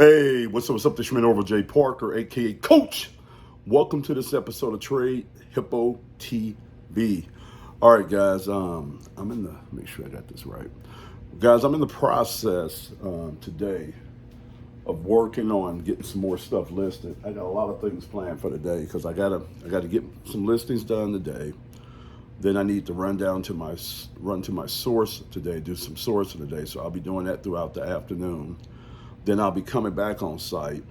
Hey, what's up? This is over Jay Parker, aka Coach. Welcome to this episode of Trade Hippo TV. All right, guys. I'm in the make sure I got this right, guys. I'm in the process today of working on getting some more stuff listed. I got a lot of things planned for today because I gotta get some listings done today. Then I need to run to my source today, do some sourcing today. So I'll be doing that throughout the afternoon. Then I'll be coming back on site,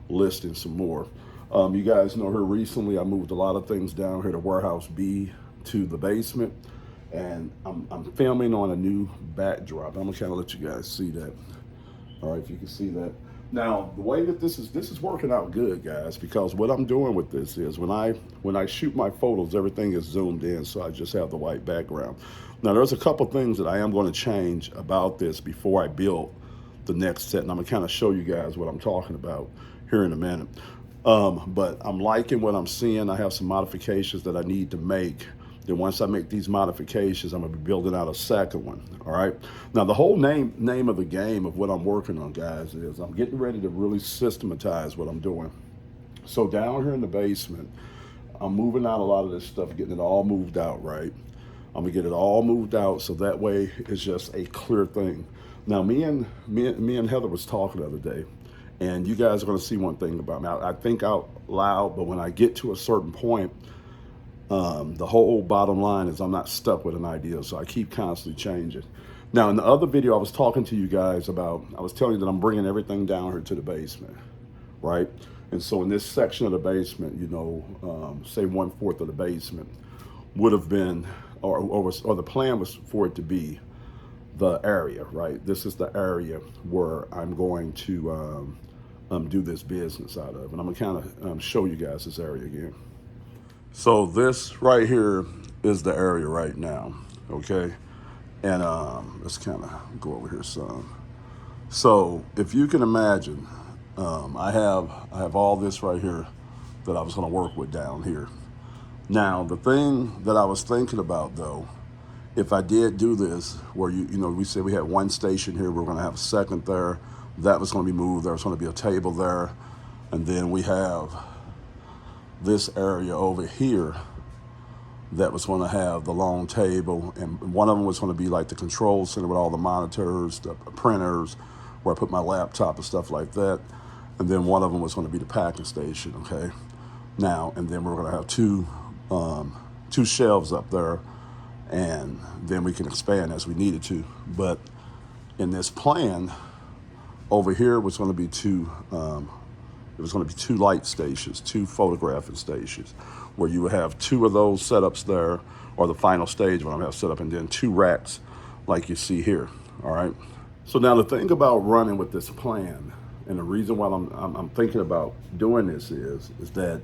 listing some more. You guys know here recently, I moved a lot of things down here to Warehouse B to the basement, and I'm filming on a new backdrop. I'm gonna kind of let you guys see that. All right, if you can see that. Now, the way that this is working out good, guys, because what I'm doing with this is when I shoot my photos, everything is zoomed in, so I just have the white background. Now, there's a couple things that I am going to change about this before I build the next set, and I'm gonna kind of show you guys what I'm talking about here in a minute. But I'm liking what I'm seeing. I have some modifications that I need to make. Then once I make these modifications, I'm gonna be building out a second one. All right. Now the whole name of the game of what I'm working on, guys, is I'm getting ready to really systematize what I'm doing. So down here in the basement, I'm moving out a lot of this stuff, getting it all moved out, right? I'm gonna get it all moved out so that way it's just a clear thing. Now, me and Heather was talking the other day, and you guys are going to see one thing about me. I think out loud, but when I get to a certain point, the whole bottom line is I'm not stuck with an idea, so I keep constantly changing. Now, in the other video, I was talking to you guys about, I was telling you that I'm bringing everything down here to the basement, right? And so in this section of the basement, say 1/4 of the basement would have been, or the plan was for it to be the area, right? This is the area where I'm going to do this business out of. And I'm gonna kind of show you guys this area again. So this right here is the area right now, okay? And let's kind of go over here some. So if you can imagine, I have all this right here that I was gonna work with down here. Now, the thing that I was thinking about though, if I did do this, where we said we had one station here, we're going to have a second there. That was going to be moved. There was going to be a table there, and then we have this area over here that was going to have the long table, and one of them was going to be like the control center with all the monitors, the printers, where I put my laptop and stuff like that, and then one of them was going to be the packing station. Okay, now and then we're going to have two shelves up there. And then we can expand as we needed to. But in this plan, over here was going to be two light stations, two photographing stations, where you would have two of those setups there, or the final stage when I have set up, and then two racks like you see here. All right. So now the thing about running with this plan, and the reason why I'm thinking about doing this is that,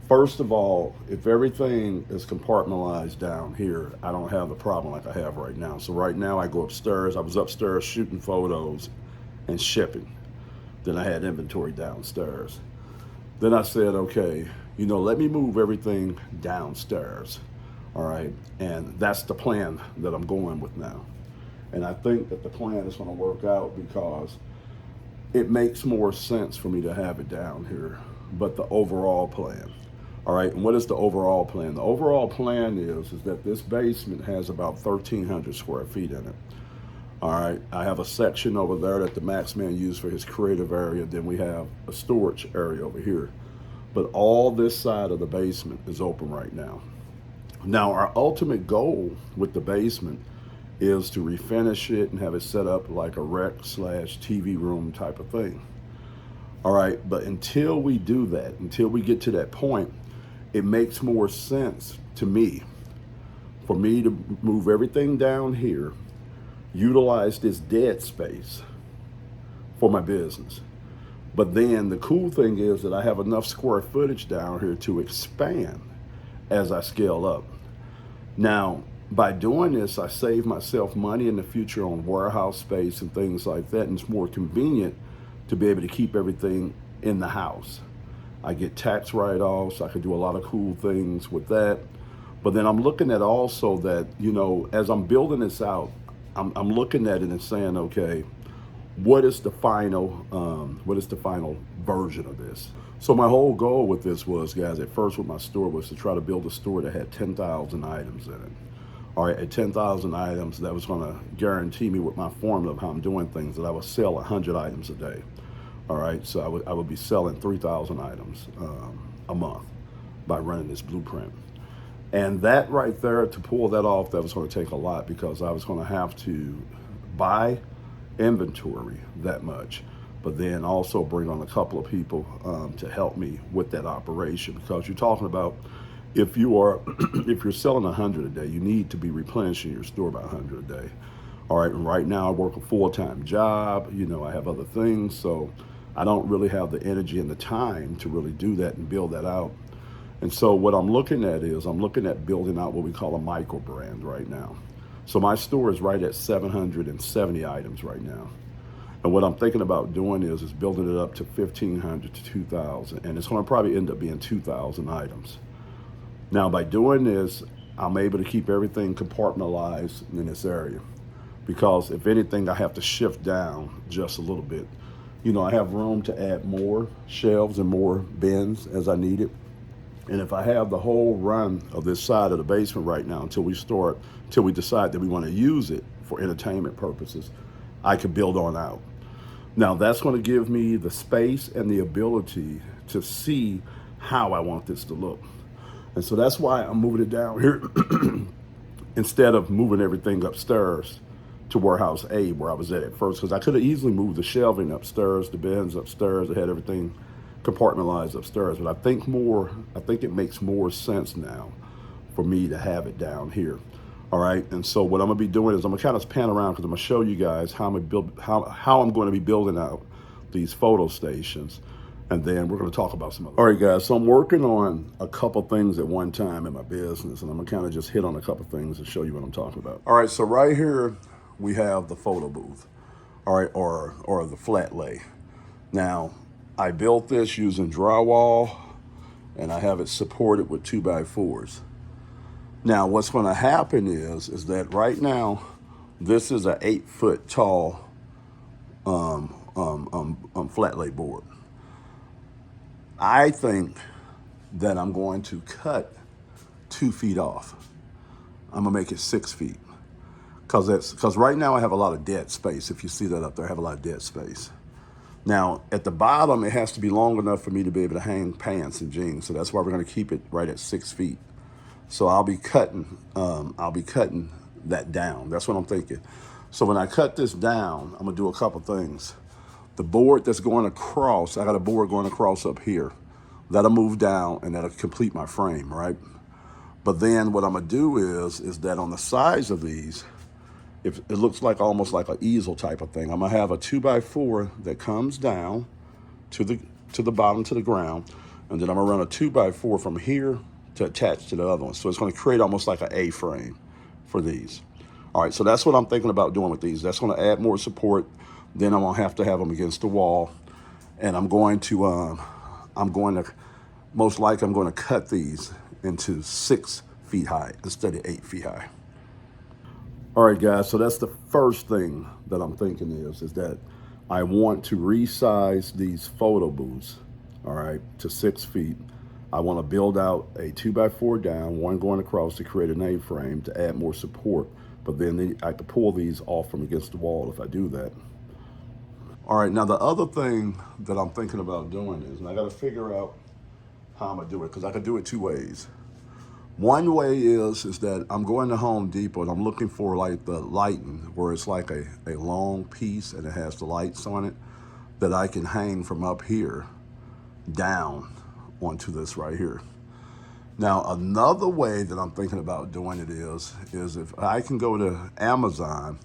first of all, if everything is compartmentalized down here, I don't have the problem like I have right now. So right now I go upstairs. I was upstairs shooting photos and shipping. Then I had inventory downstairs. Then I said, okay, let me move everything downstairs. All right. And that's the plan that I'm going with now. And I think that the plan is going to work out because it makes more sense for me to have it down here. But the overall plan. All right, and what is the overall plan? The overall plan is that this basement has about 1,300 square feet in it. All right, I have a section over there that the Maxman used for his creative area. Then we have a storage area over here. But all this side of the basement is open right now. Now, our ultimate goal with the basement is to refinish it and have it set up like a rec/TV room type of thing. All right, but until we do that, until we get to that point, it makes more sense to me for me to move everything down here, utilize this dead space for my business. But then the cool thing is that I have enough square footage down here to expand as I scale up. Now, by doing this, I save myself money in the future on warehouse space and things like that, and it's more convenient to be able to keep everything in the house. I get tax write-offs. I can do a lot of cool things with that. But then I'm looking at also that, as I'm building this out, I'm looking at it and saying, okay, what is the final version of this. So my whole goal with this was, guys, at first with my store was to try to build a store that had 10,000 items in it. All right, at 10,000 items, that was going to guarantee me with my formula of how I'm doing things that I would sell 100 items a day. All right, so I would be selling 3,000 items a month by running this blueprint. And that right there, to pull that off, that was going to take a lot, because I was going to have to buy inventory that much, but then also bring on a couple of people to help me with that operation. Because you're talking about, if you are if you're selling 100 a day, you need to be replenishing your store by 100 a day. All right, and right now I work a full-time job. I have other things, so I don't really have the energy and the time to really do that and build that out. And so what I'm looking at is I'm looking at building out what we call a micro brand right now. So my store is right at 770 items right now. And what I'm thinking about doing is building it up to 1,500 to 2,000. And it's going to probably end up being 2,000 items. Now, by doing this, I'm able to keep everything compartmentalized in this area. Because if anything, I have to shift down just a little bit. I have room to add more shelves and more bins as I need it. And if I have the whole run of this side of the basement right now until we decide that we want to use it for entertainment purposes, I could build on out. Now that's going to give me the space and the ability to see how I want this to look. And so that's why I'm moving it down here instead of moving everything upstairs to warehouse A, where I was at first, because I could have easily moved the shelving upstairs, the bins upstairs. I had everything compartmentalized upstairs, but I think it makes more sense now for me to have it down here. All right, and so what I'm gonna be doing is I'm gonna kind of pan around, because I'm gonna show you guys how I'm going to be building out these photo stations, and then we're gonna talk about some other. All right, guys, so I'm working on a couple things at one time in my business, and I'm gonna kind of just hit on a couple things and show you what I'm talking about. All right, so right here we have the photo booth, all right, or the flat lay. Now, I built this using drywall, and I have it supported with 2x4s. Now, what's going to happen is that right now, this is an 8-foot tall flat lay board. I think that I'm going to cut 2 feet off. I'm gonna make it 6 feet, because right now I have a lot of dead space. If you see that up there, I have a lot of dead space. Now, at the bottom, it has to be long enough for me to be able to hang pants and jeans. So that's why we're going to keep it right at 6 feet. So I'll be cutting that down. That's what I'm thinking. So when I cut this down, I'm going to do a couple things. The board that's going across, I got a board going across up here. That'll move down, and that'll complete my frame, right? But then what I'm going to do is that on the sides of these, if it looks like almost like an easel type of thing, I'm gonna have a 2x4 that comes down to the bottom, to the ground, and then I'm gonna run a 2x4 from here to attach to the other one. So it's gonna create almost like an A-frame for these. All right, so that's what I'm thinking about doing with these. That's gonna add more support. Then I'm gonna have to have them against the wall, and I'm going to most likely I'm going to cut these into 6 feet high instead of 8 feet high. All right, guys, so that's the first thing that I'm thinking is that I want to resize these photo booths, all right, to 6 feet. I want to build out a 2x4 down, one going across to create an A-frame to add more support, but then I could pull these off from against the wall if I do that. All right, now the other thing that I'm thinking about doing is, and I got to figure out how I'm going to do it, because I could do it 2 ways. One way is that I'm going to Home Depot and I'm looking for like the lighting, where it's like a long piece and it has the lights on it that I can hang from up here down onto this right here. Now, another way that I'm thinking about doing it is if I can go to Amazon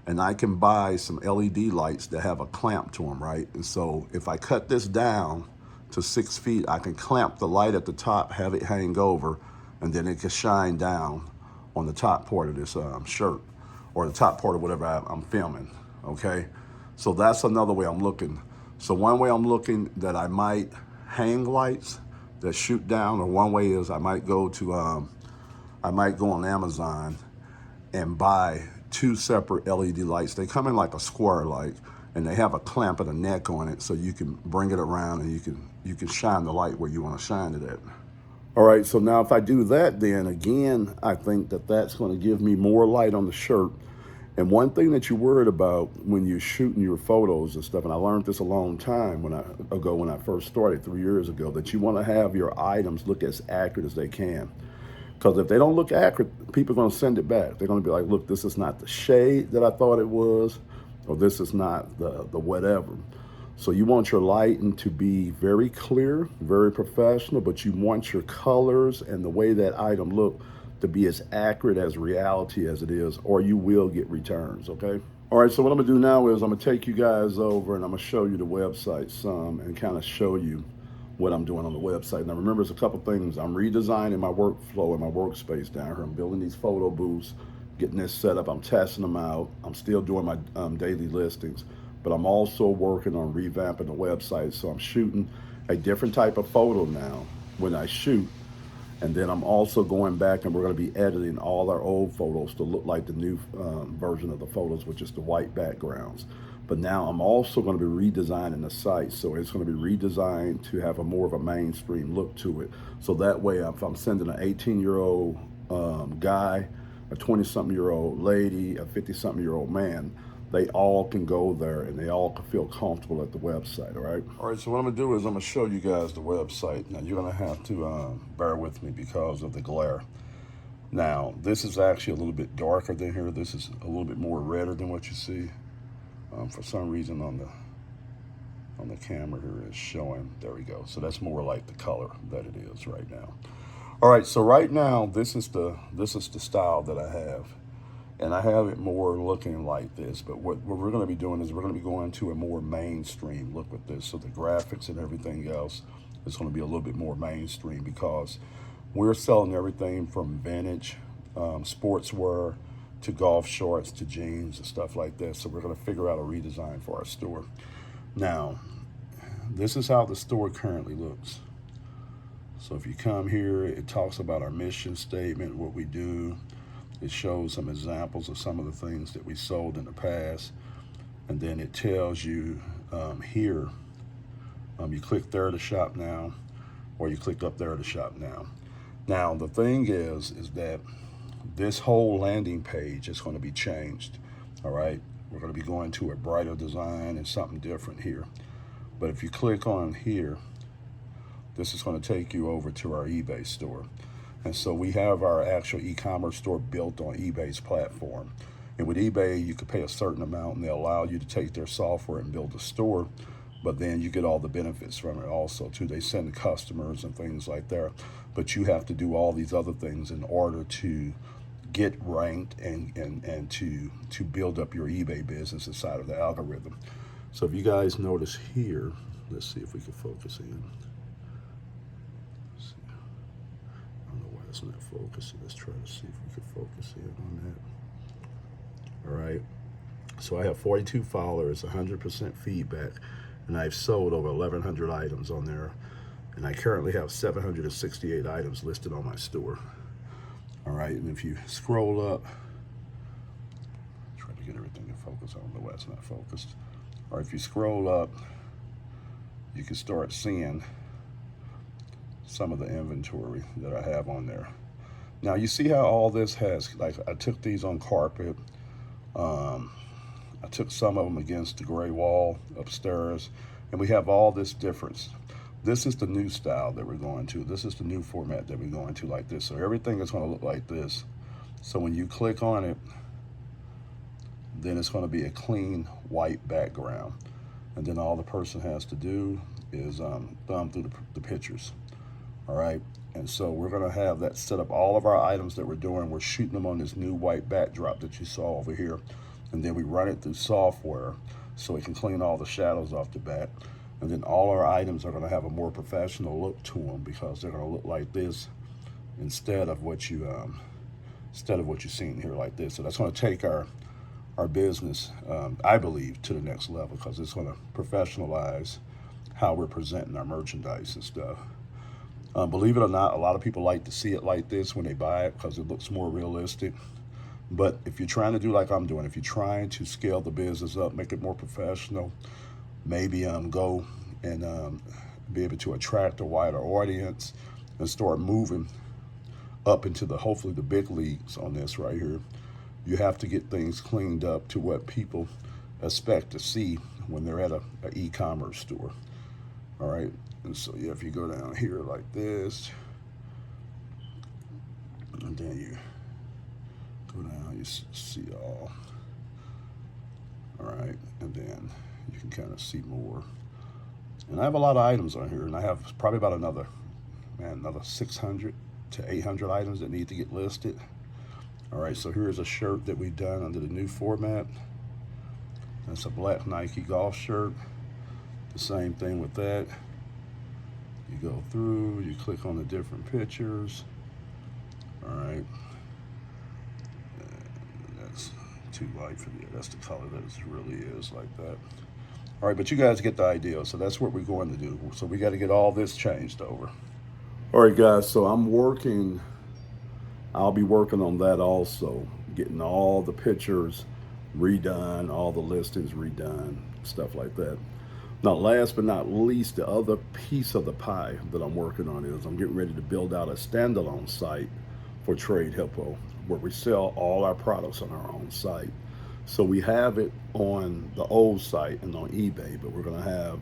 and I can buy some LED lights that have a clamp to them, right? And so if I cut this down to 6 feet, I can clamp the light at the top, have it hang over, and then it can shine down on the top part of this shirt, or the top part of whatever I'm filming, okay? So that's another way I'm looking. So one way I'm looking that I might hang lights that shoot down, or one way is I might go on Amazon and buy 2 separate LED lights. They come in like a square light, and they have a clamp and a neck on it, so you can bring it around and you can shine the light where you want to shine it at. All right, so now if I do that, then again, I think that that's going to give me more light on the shirt. And one thing that you're worried about when you're shooting your photos and stuff, and I learned this a long time ago when I first started 3 years ago, that you want to have your items look as accurate as they can. Because if they don't look accurate, people are going to send it back. They're going to be like, look, this is not the shade that I thought it was, or this is not the whatever. So you want your lighting to be very clear, very professional, but you want your colors and the way that item look to be as accurate as reality as it is, or you will get returns, okay? All right, so what I'm gonna do now is I'm gonna take you guys over and I'm gonna show you the website some and kind of show you what I'm doing on the website. Now remember, it's a couple things. I'm redesigning my workflow and my workspace down here. I'm building these photo booths, getting this set up. I'm testing them out. I'm still doing my daily listings, but I'm also working on revamping the website. So I'm shooting a different type of photo now when I shoot. And then I'm also going back and we're going to be editing all our old photos to look like the new version of the photos, which is the white backgrounds. But now I'm also going to be redesigning the site. So it's going to be redesigned to have a more of a mainstream look to it. So that way, if I'm sending an 18-year-old guy, a 20-something-year-old lady, a 50-something-year-old man, they all can go there and they all can feel comfortable at the website, all right? All right, so what I'm gonna do is I'm gonna show you guys the website. Now you're gonna have to bear with me because of the glare. Now, this is actually a little bit darker than here. This is a little bit more redder than what you see. For some reason on the camera here is showing, there we go. So that's more like the color that it is right now. All right, so right now, this is the style that I have. And I have it more looking like this, but what we're gonna be doing is we're gonna be going to a more mainstream look with this. So the graphics and everything else is gonna be a little bit more mainstream because we're selling everything from vintage, sportswear, to golf shorts, to jeans and stuff like that. So we're gonna figure out a redesign for our store. Now, this is how the store currently looks. So if you come here, it talks about our mission statement, what we do. It shows some examples of some of the things that we sold in the past. And then it tells you here, you click there to shop now, or you click up there to shop now. Now, the thing is that this whole landing page is going to be changed, all right? We're going to be going to a brighter design and something different here. But if you click on here, this is going to take you over to our eBay store. And so we have our actual e-commerce store built on eBay's platform. And with eBay, you could pay a certain amount and they'll allow you to take their software and build a store, but then you get all the benefits from it also too. They send customers and things like that, but you have to do all these other things in order to get ranked and to build up your eBay business inside of the algorithm. So if you guys notice here, let's see if we can focus in. It's not focusing. Let's try to see if we can focus in on that. All right. So I have 42 followers, 100% feedback, and I've sold over 1,100 items on there. And I currently have 768 items listed on my store. All right. And if you scroll up, try to get everything to focus. I don't know why it's not focused. Or if you scroll up, you can start seeing some of the inventory that I have on there. Now you see how all this has, like I took these on carpet. I took some of them against the gray wall upstairs, and we have all this difference. This is the new style that we're going to. This is the new format that we're going to, like this. So everything is going to look like this. So when you click on it, then it's going to be a clean white background. And then all the person has to do is thumb through the pictures. All right, and so we're gonna have that set up. All of our items that we're doing, we're shooting them on this new white backdrop that you saw over here. And then we run it through software so it can clean all the shadows off the back. And then all our items are gonna have a more professional look to them because they're gonna look like this instead of what you're seeing here like this. So that's gonna take our business, I believe, to the next level because it's gonna professionalize how we're presenting our merchandise and stuff. Believe it or not, a lot of people like to see it like this when they buy it because it looks more realistic. But if you're trying to do like I'm doing, if you're trying to scale the business up, make it more professional, maybe go and be able to attract a wider audience and start moving up into the hopefully the big leagues on this right here, you have to get things cleaned up to what people expect to see when they're at a e-commerce store. All right, and so yeah, if you go down here like this, and then you go down, you see all right, and then you can kind of see more. And I have a lot of items on here, and I have probably about another 600 to 800 items that need to get listed. All right, so here's a shirt that we've done under the new format. That's a black Nike golf shirt. The same thing with that. You go through, you click on the different pictures. All right. That's too light for me. That's the color that it really is, like that. All right, but you guys get the idea. So that's what we're going to do. So we got to get all this changed over. All right, guys, so I'll be working on that also, getting all the pictures redone, all the listings redone, stuff like that. Now, last but not least, the other piece of the pie that I'm working on is I'm getting ready to build out a standalone site for Trade Hippo, where we sell all our products on our own site. So we have it on the old site and on eBay, but we're going to have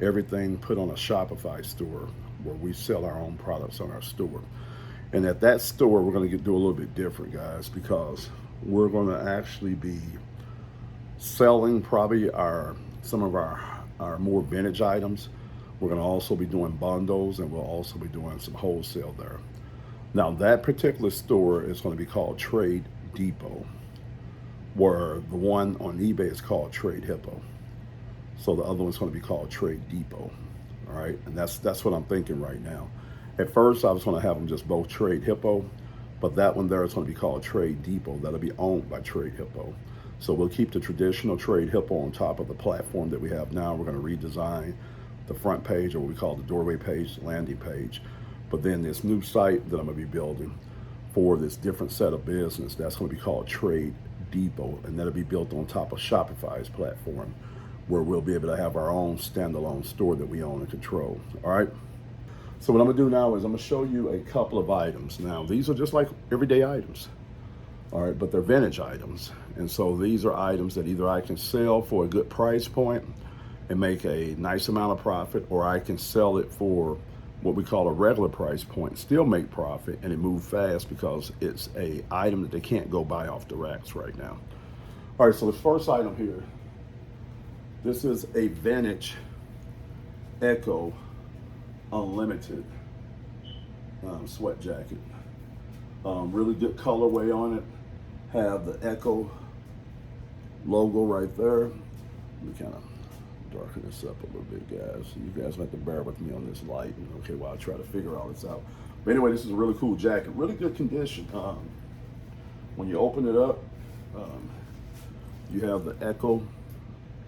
everything put on a Shopify store where we sell our own products on our store. And at that store, we're going to do a little bit different, guys, because we're going to actually be selling probably some of our more vintage items. We're going to also be doing bundles, and we'll also be doing some wholesale there. Now, that particular store is going to be called Trade Depot, where the one on eBay is called Trade Hippo. So the other one's going to be called Trade Depot. All right, and that's what I'm thinking right now. At first, I was going to have them just both Trade Hippo, but that one there is going to be called Trade Depot. That'll be owned by Trade Hippo. So we'll keep the traditional Trade Hippo on top of the platform that we have now. We're going to redesign the front page, or what we call the doorway page, landing page. But then this new site that I'm going to be building for this different set of business, that's going to be called Trade Depot, and that'll be built on top of Shopify's platform, where we'll be able to have our own standalone store that we own and control. All right. So what I'm gonna do now is I'm gonna show you a couple of items. Now, these are just like everyday items, all right, but they're vintage items. And so these are items that either I can sell for a good price point and make a nice amount of profit, or I can sell it for what we call a regular price point, still make profit, and it move fast because it's a item that they can't go buy off the racks right now. All right, so the first item here, this is a vintage Echo Unlimited sweat jacket. Really good colorway on it. Have the Echo logo right there. Let me kind of darken this up a little bit, guys. You guys have to bear with me on this light, okay, while I try to figure all this out. But anyway, this is a really cool jacket. Really good condition. When you open it up, you have the Echo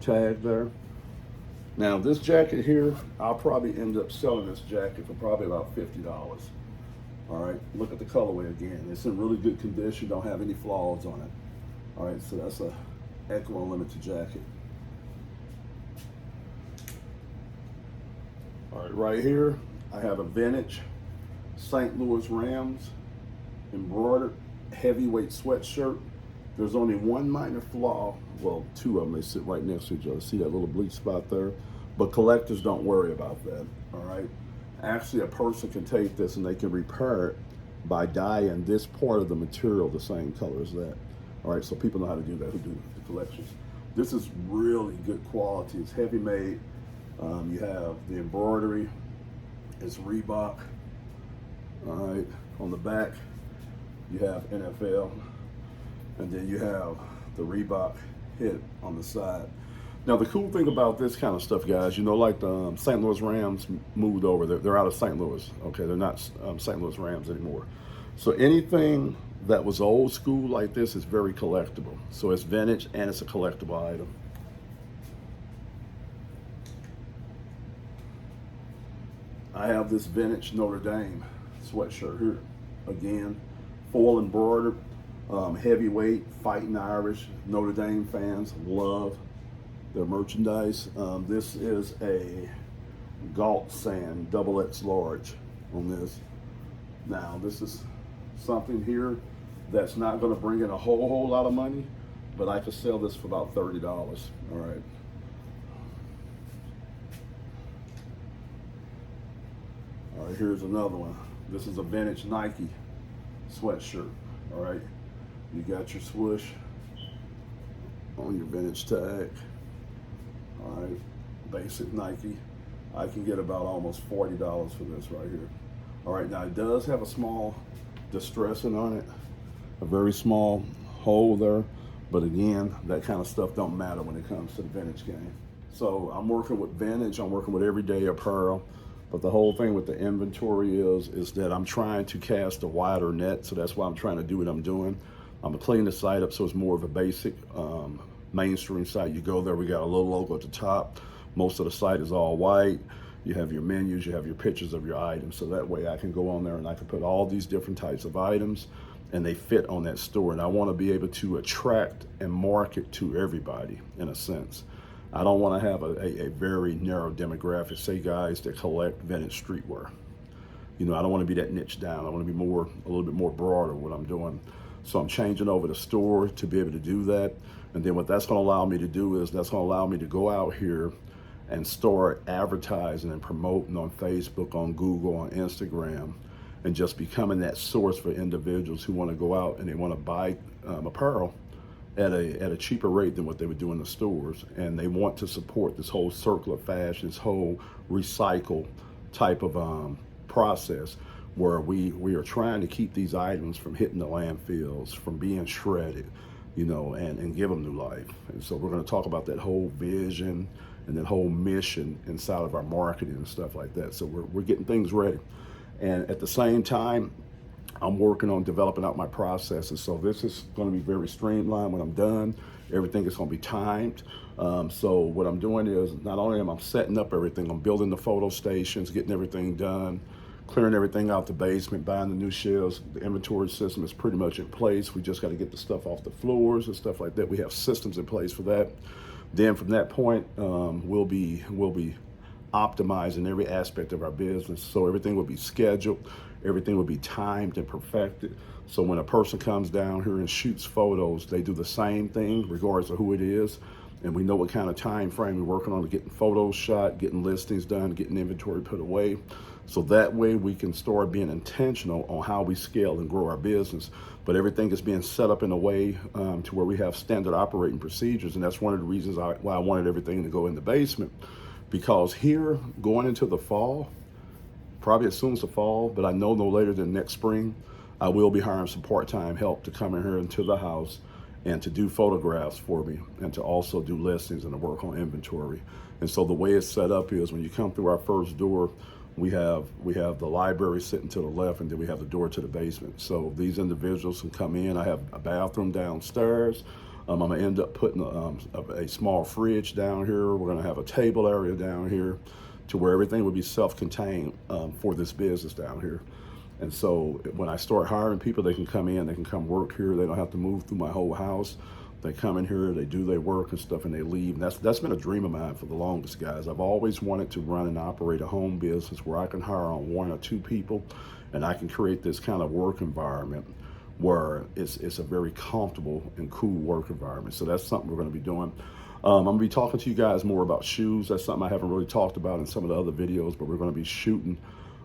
tag there. Now, this jacket here, I'll probably end up selling this jacket for probably about $50. All right, look at the colorway again. It's in really good condition, don't have any flaws on it. All right, so that's a Echo Unlimited jacket. All right, right here, I have a vintage St. Louis Rams embroidered heavyweight sweatshirt. There's only one minor flaw. Well, two of them, they sit right next to each other. See that little bleach spot there? But collectors don't worry about that, all right? Actually, a person can take this and they can repair it by dyeing this part of the material the same color as that. All right, so people know how to do that who do the collections. This is really good quality. It's heavy made. You have the embroidery. It's Reebok. All right, on the back, you have NFL. And then you have the Reebok hit on the side. Now, the cool thing about this kind of stuff, guys, you know, like the St. Louis Rams moved over. They're out of St. Louis, okay? They're not St. Louis Rams anymore. So anything that was old school like this is very collectible. So it's vintage and it's a collectible item. I have this vintage Notre Dame sweatshirt here. Again, foil embroidered. Heavyweight, Fighting Irish, Notre Dame fans love their merchandise. This is a Galt Sand double X large on this. Now this is something here that's not going to bring in a whole lot of money, but I could sell this for about $30. All right. All right, here's another one. This is a vintage Nike sweatshirt. All right, you got your swoosh on your vintage tag. All right, basic Nike. I can get about almost $40 for this right here. All right, now it does have a small distressing on it, a very small hole there, but again, that kind of stuff don't matter when it comes to the vintage game. So I'm working with vintage, I'm working with everyday apparel, but the whole thing with the inventory is that I'm trying to cast a wider net, so that's why I'm trying to do what I'm doing. I'm gonna clean the site up so it's more of a basic mainstream site. You go there, we got a little logo at the top. Most of the site is all white. You have your menus, you have your pictures of your items, so that way I can go on there and I can put all these different types of items and they fit on that store. And I want to be able to attract and market to everybody in a sense. I don't want to have a very narrow demographic, say guys that collect vintage streetwear. You know, I don't want to be that niche down. I want to be a little bit more broader what I'm doing. So I'm changing over the store to be able to do that. And then what that's going to allow me to do is that's going to allow me to go out here and start advertising and promoting on Facebook, on Google, on Instagram, and just becoming that source for individuals who want to go out and they want to buy apparel at a cheaper rate than what they would do in the stores. And they want to support this whole circular fashion, this whole recycle type of process where we are trying to keep these items from hitting the landfills, from being shredded, you know, and give them new life. And so we're going to talk about that whole vision and that whole mission inside of our marketing and stuff like that. So we're getting things ready. And at the same time, I'm working on developing out my processes. So this is going to be very streamlined when I'm done. Everything is going to be timed. So what I'm doing is not only am I setting up everything, I'm building the photo stations, getting everything done, clearing everything out the basement, buying the new shelves. The inventory system is pretty much in place. We just got to get the stuff off the floors and stuff like that. We have systems in place for that. Then from that point, we'll be optimizing every aspect of our business. So everything will be scheduled, everything will be timed and perfected. So when a person comes down here and shoots photos, they do the same thing regardless of who it is. And we know what kind of time frame we're working on, getting photos shot, getting listings done, getting inventory put away. So that way we can start being intentional on how we scale and grow our business. But everything is being set up in a way to where we have standard operating procedures. And that's one of the reasons why I wanted everything to go in the basement. Because here, going into the fall, probably as soon as the fall, but I know no later than next spring, I will be hiring some part-time help to come in here into the house and to do photographs for me and to also do listings and to work on inventory. And so the way it's set up is when you come through our first door, we have the library sitting to the left, and then we have the door to the basement. So these individuals can come in. I have a bathroom downstairs. I'm gonna end up putting a small fridge down here. We're gonna have a table area down here to where everything will be self-contained for this business down here. And so when I start hiring people, they can come in, they can come work here. They don't have to move through my whole house. They come in here, they do their work and stuff, and they leave. And that's been a dream of mine for the longest, guys. I've always wanted to run and operate a home business where I can hire on 1 or 2 people, and I can create this kind of work environment where it's a very comfortable and cool work environment. So that's something we're going to be doing. I'm going to be talking to you guys more about shoes. That's something I haven't really talked about in some of the other videos, but we're going to be shooting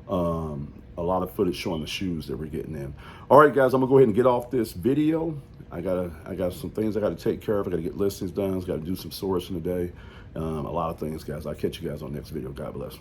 a lot of footage showing the shoes that we're getting in. All right, guys, I'm gonna go ahead and get off this video. I got some things I got to take care of. I got to get listings done. I got to do some sourcing today. A lot of things, guys. I'll catch you guys on the next video. God bless.